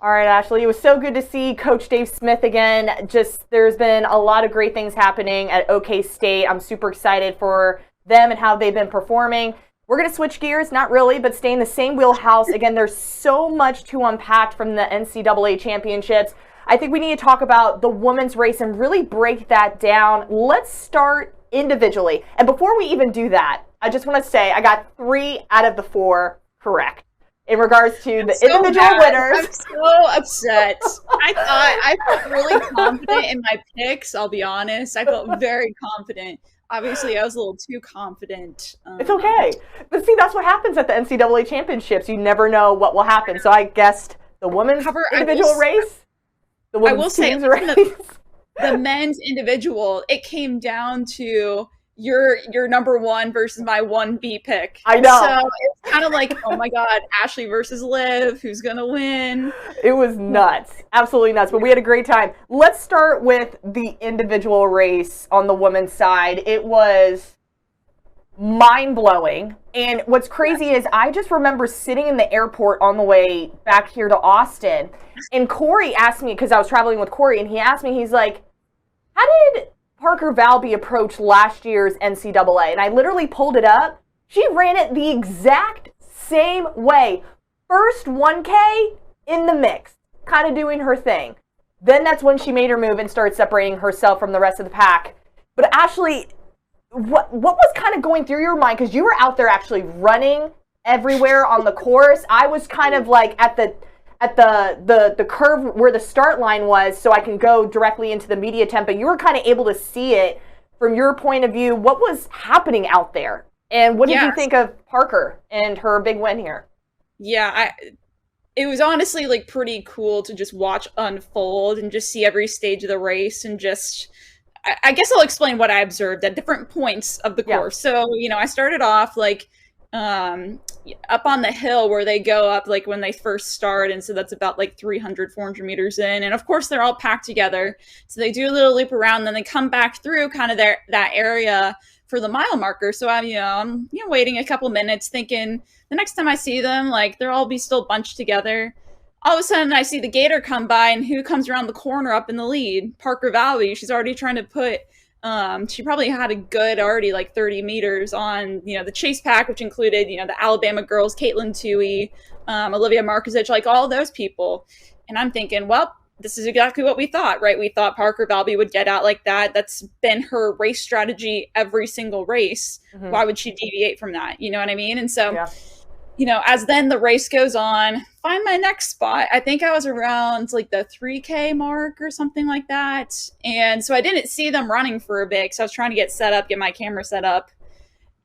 All right, Ashley, it was so good to see Coach Dave Smith again. There's been a lot of great things happening at OK State. I'm super excited for them and how they've been performing. We're going to switch gears, not really, but stay in the same wheelhouse. Again, there's so much to unpack from the NCAA championships. I think we need to talk about the women's race and really break that down. Let's start individually. And before we even do that, I just want to say I got 3 out of the 4 correct in regards to the individual winners. I'm so upset. I felt really confident in my picks, I'll be honest. I felt very confident. Obviously, I was a little too confident. It's okay. But see, that's what happens at the NCAA championships. You never know what will happen. So I guessed the women's individual race, the women's team's race. The men's individual, it came down to your number 1 versus my 1B pick. I know. So it's kind of like, oh my God, Ashley versus Liv, who's going to win? It was nuts. Absolutely nuts. But we had a great time. Let's start with the individual race on the women's side. It was mind-blowing. And what's crazy is I just remember sitting in the airport on the way back here to Austin. And Corey asked me, because I was traveling with Corey, and he asked me, he's like, how did Parker Valby approached last year's NCAA? And I literally pulled it up. She ran it the exact same way. First 1K in the mix, kind of doing her thing. Then that's when she made her move and started separating herself from the rest of the pack. But Ashley, what was kind of going through your mind? Because you were out there actually running everywhere on the course. I was kind of like at the curve where the start line was, so I can go directly into the media tent, but you were kind of able to see it from your point of view. What was happening out there? And what did you think of Parker and her big win here? Yeah, it was honestly like pretty cool to just watch unfold and just see every stage of the race and just, I guess I'll explain what I observed at different points of the course. So, I started off like up on the hill where they go up like when they first start, and so that's about like 400 meters in, and of course they're all packed together, so they do a little loop around, then they come back through kind of that area for the mile marker. So I'm waiting a couple minutes thinking the next time I see them, like they'll all be still bunched together. All of a sudden I see the gator come by, and who comes around the corner up in the lead? Parker Valby. She's already trying to put she probably had a good already like 30 meters on, the chase pack, which included, the Alabama girls, Caitlin Toohey, Olivia Markozich, like all those people. And I'm thinking, well, this is exactly what we thought, right? We thought Parker Valby would get out like that. That's been her race strategy every single race. Mm-hmm. Why would she deviate from that? You know what I mean? And so, as then the race goes on, find my next spot. I think I was around like the 3K mark or something like that. And so I didn't see them running for a bit because I was trying to get set up, get my camera set up.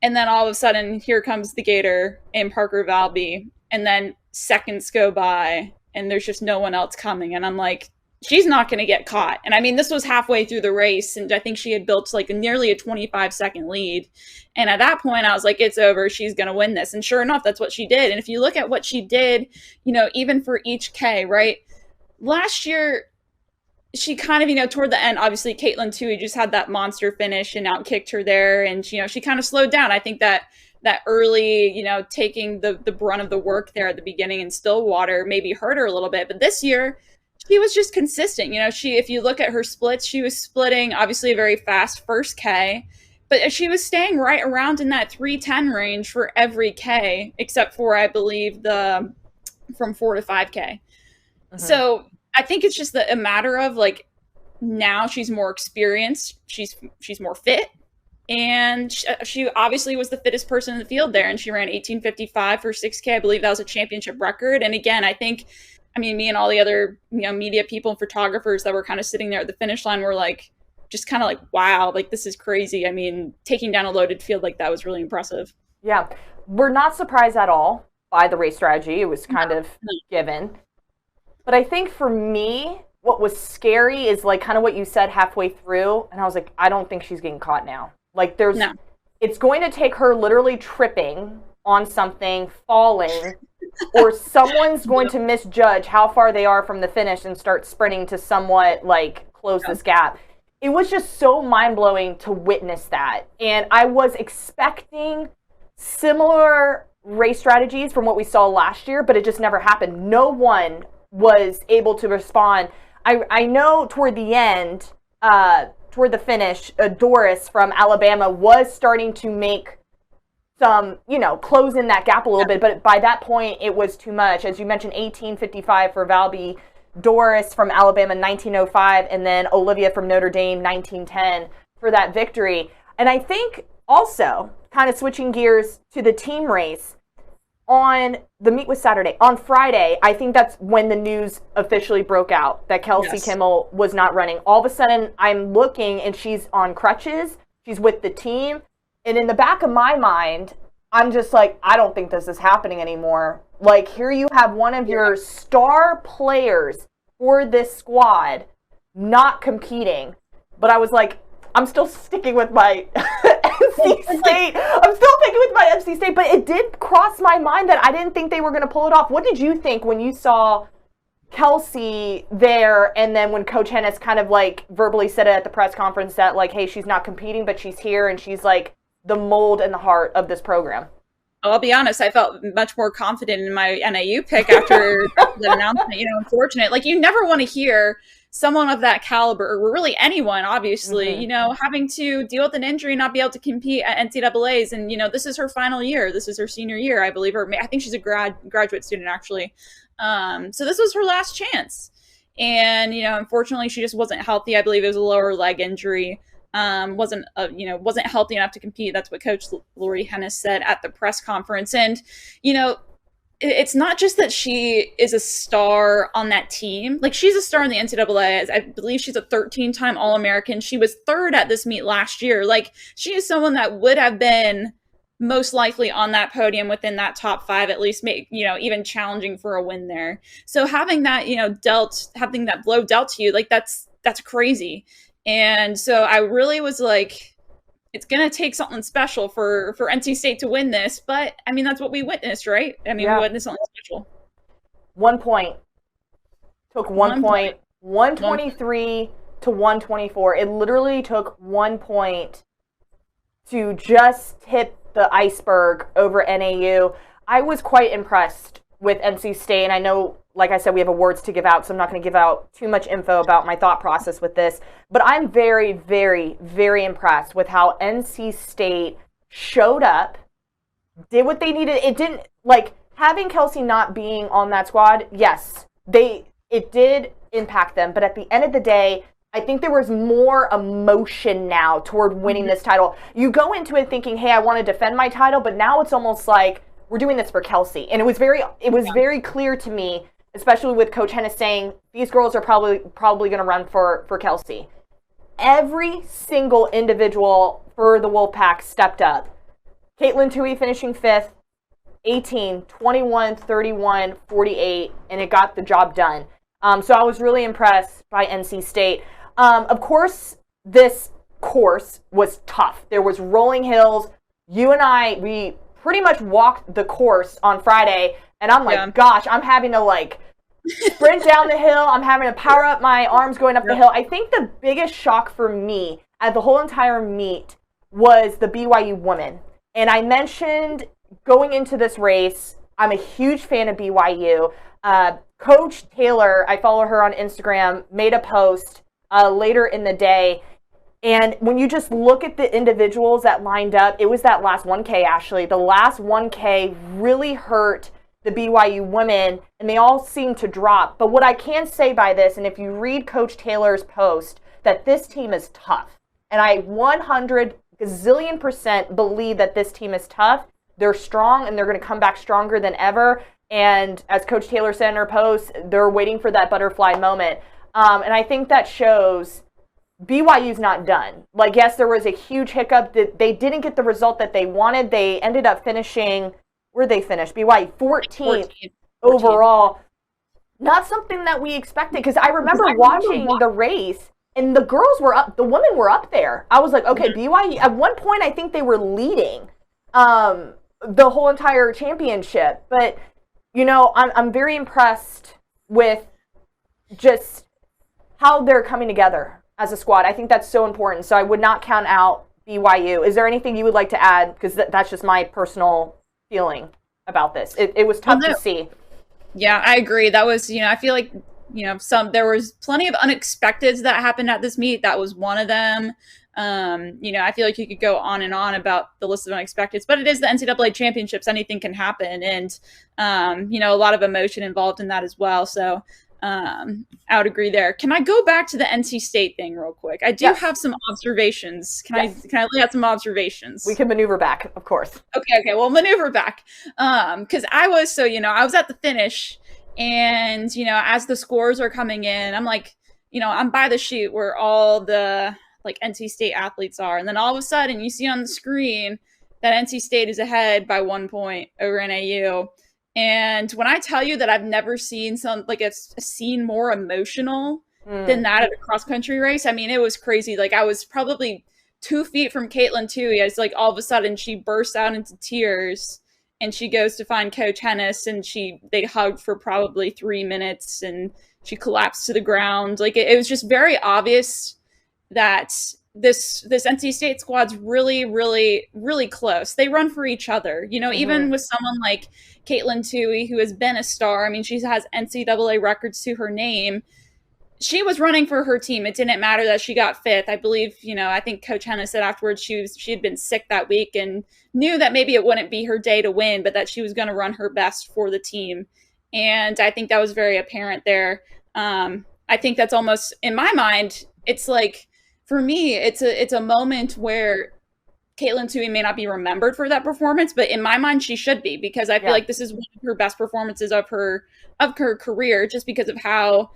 And then all of a sudden, here comes the gator and Parker Valby. And then seconds go by and there's just no one else coming. And I'm like, she's not going to get caught. And I mean, this was halfway through the race, and I think she had built like nearly a 25-second lead. And at that point, I was like, it's over. She's going to win this. And sure enough, that's what she did. And if you look at what she did, even for each K, right? Last year, she kind of, toward the end, obviously, Caitlin Toohey just had that monster finish and outkicked her there. And, she kind of slowed down. I think that early, taking the brunt of the work there at the beginning in Stillwater maybe hurt her a little bit. But this year, she was just consistent. If you look at her splits, she was splitting obviously a very fast first K, but she was staying right around in that 3:10 range for every K, except for, I believe, from 4 to 5K. Uh-huh. So I think it's just a matter of like, now she's more experienced. She's more fit. And she obviously was the fittest person in the field there. And she ran 18:55 for 6K. I believe that was a championship record. And again, I think, me and all the other, media people and photographers that were kind of sitting there at the finish line were like, just kind of like, wow, like this is crazy. Taking down a loaded field like that was really impressive. Yeah. We're not surprised at all by the race strategy. It was kind of given. But I think for me, what was scary is like kind of what you said halfway through. And I was like, I don't think she's getting caught now. Like it's going to take her literally tripping on something, falling, or someone's going to misjudge how far they are from the finish and start sprinting to somewhat like close this gap. It was just so mind-blowing to witness that. And I was expecting similar race strategies from what we saw last year, but it just never happened. No one was able to respond. I know toward the end, toward the finish, Doris from Alabama was starting to make some, close in that gap a little bit, but by that point it was too much. As you mentioned, 18:55 for Valby, Doris from Alabama 19:05, and then Olivia from Notre Dame 19:10 for that victory. And I think also, kind of switching gears to the team race, on the meet was Saturday. On Friday, I think that's when the news officially broke out that Kelsey Kimmel was not running. All of a sudden, I'm looking and she's on crutches. She's with the team. And in the back of my mind, I'm just like, I don't think this is happening anymore. Like, here you have one of your star players for this squad not competing. But I was like, I'm still sticking with my NC State. I'm still thinking with my NC State, but it did cross my mind that I didn't think they were going to pull it off. What did you think when you saw Kelsey there, and then when Coach Hennis kind of like verbally said it at the press conference that like, hey, she's not competing, but she's here, and she's like the mold and the heart of this program? I'll be honest, I felt much more confident in my NAU pick after the announcement. Unfortunate. Like, you never want to hear someone of that caliber, or really anyone, obviously, having to deal with an injury and not be able to compete at NCAAs. And, this is her final year. This is her senior year, I believe. Or I think she's a graduate student, actually. So this was her last chance. And, unfortunately, she just wasn't healthy. I believe it was a lower leg injury. Wasn't healthy enough to compete. That's what Coach Lori Hennis said at the press conference. And, it's not just that she is a star on that team. Like, she's a star in the NCAA. I believe she's a 13-time All-American. She was third at this meet last year. Like, she is someone that would have been most likely on that podium within that top 5, at least, even challenging for a win there. So having that, having that blow dealt to you, like, that's crazy. And so I really was like, it's going to take something special for NC State to win this. But, I mean, that's what we witnessed, right? I mean, we witnessed something special. 1 point. Took 1 point. 123 to 124. It literally took 1 point to just tip the iceberg over NAU. I was quite impressed with NC State, and I know, like I said, we have awards to give out, so I'm not going to give out too much info about my thought process with this, but I'm very, very, very impressed with how NC State showed up, did what they needed. It didn't, like, having Kelsey not being on that squad, yes, it did impact them, but at the end of the day, I think there was more emotion now toward winning this title. You go into it thinking, hey, I want to defend my title, but now it's almost like, we're doing this for Kelsey. And it was very clear to me, especially with Coach Hennis saying, these girls are probably going to run for Kelsey. Every single individual for the Wolfpack stepped up. Caitlin Tui finishing 5th, 18, 21, 31, 48, and it got the job done. So I was really impressed by NC State. Of course, this course was tough. There was rolling hills. You and I, we pretty much walked the course on Friday, and I'm like, gosh, I'm having to like sprint down the hill. I'm having to power up my arms going up the hill. I think the biggest shock for me at the whole entire meet was the BYU women. And I mentioned going into this race, I'm a huge fan of BYU. Coach Taylor, I follow her on Instagram, made a post later in the day. And when you just look at the individuals that lined up, it was that last 1K, Ashley. The last 1K really hurt the BYU women, and they all seemed to drop. But what I can say by this, and if you read Coach Taylor's post, that this team is tough. And I 100 gazillion% believe that this team is tough. They're strong, and they're going to come back stronger than ever. And as Coach Taylor said in her post, they're waiting for that butterfly moment. And I think that shows BYU's not done. Like, yes, there was a huge hiccup. That they didn't get the result that they wanted. They ended up finishing, where they finished? BYU 14th overall. Not something that we expected, because I remember watching the race, and the girls were up, the women were up there. I was like, okay, BYU, at one point I think they were leading the whole entire championship. But, you know, I'm very impressed with just how they're coming together as a squad. I think that's so important. So I would not count out BYU. Is there anything you would like to add? Because that's just my personal feeling about this. It was tough to see. Yeah, I agree. That was, I feel like, there was plenty of unexpecteds that happened at this meet. That was one of them. I feel like you could go on and on about the list of unexpecteds, but it is the NCAA championships. Anything can happen. And, a lot of emotion involved in that as well. So I would agree there. Can I go back to the NC State thing real quick? I do have some observations. Can I lay out some observations? We can maneuver back, of course. Okay. Well, maneuver back. Because I was at the finish, and, as the scores are coming in, I'm like, I'm by the chute where all the like NC State athletes are. And then all of a sudden you see on the screen that NC State is ahead by 1 point over NAU. And when I tell you that I've never seen a scene more emotional than that at a cross country race, I mean, it was crazy. Like, I was probably 2 feet from Caitlin Toohey. It's like all of a sudden she bursts out into tears, and she goes to find Coach Hennis, and they hugged for probably 3 minutes, and she collapsed to the ground. Like, it was just very obvious that this NC State squad's really, really, really close. They run for each other. Even with someone like Caitlin Toohey, who has been a star. I mean, she has NCAA records to her name. She was running for her team. It didn't matter that she got 5th. I believe, I think Coach Hennis said afterwards she had been sick that week and knew that maybe it wouldn't be her day to win, but that she was going to run her best for the team. And I think that was very apparent there. I think that's almost, in my mind, it's like, for me, it's a moment where Caitlin Toohey may not be remembered for that performance, but in my mind, she should be, because I feel like this is one of her best performances of her career, just because of how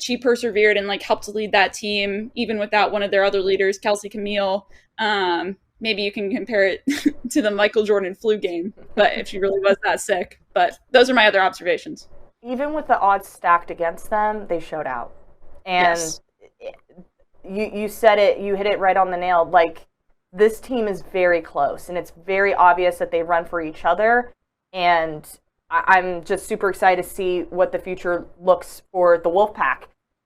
she persevered and helped to lead that team, even without one of their other leaders, Kelsey Camille. Maybe you can compare it to the Michael Jordan flu game, but if she really was that sick. But those are my other observations. Even with the odds stacked against them, they showed out. And you said it, you hit it right on the nail. Like, this team is very close, and it's very obvious that they run for each other. And I'm just super excited to see what the future looks for the Wolfpack.